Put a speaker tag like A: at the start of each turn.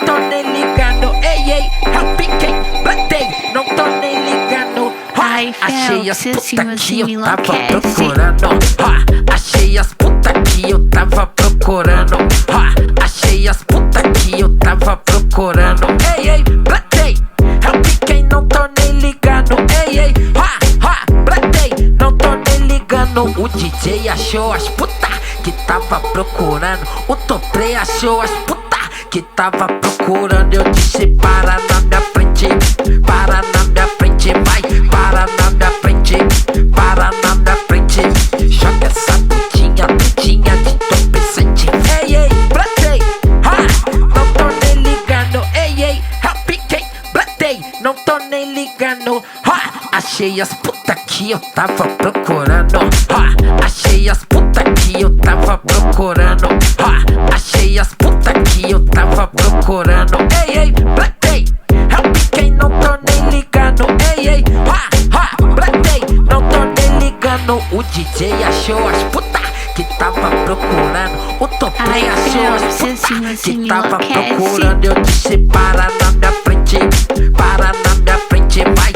A: tô nem ligando. Ei, ei, eu piquei, platei, não tô nem ligando.
B: Ai,
A: Achei as
B: Fel,
A: puta
B: se
A: que
B: você
A: eu
B: me
A: tava
B: enlouquece.
A: procurando. Achei as puta que eu tava procurando. Achei as puta que eu tava procurando. Ei, ei, platei, eu piquei, não tô nem ligando. Ei, ei, platei, não tô nem ligando. O DJ achou as puta que tava procurando. O Toplay achou as puta que tava procurando. Eu disse para na minha frente, para na minha frente, vai, para na minha frente, para na minha frente. Joga essa putinha, putinha de top presente. Ei, ei, platei, não tô nem ligando. Ei, ei, eu piquei, platei, não tô nem ligando. Achei as puta que eu tava procurando. Achei as puta que eu tava procurando. Achei as puta que eu tava procurando. Ei, ei, platei, eu piquei, não tô nem ligando. Ei, ei, platei, não tô nem ligando. O DJ achou as puta que tava procurando. O Toplay
B: Ai,
A: achou as
B: Fel, se
A: puta
B: você
A: que
B: me
A: tava
B: enlouquece.
A: procurando. Eu disse para na minha frente, para na minha frente, vai,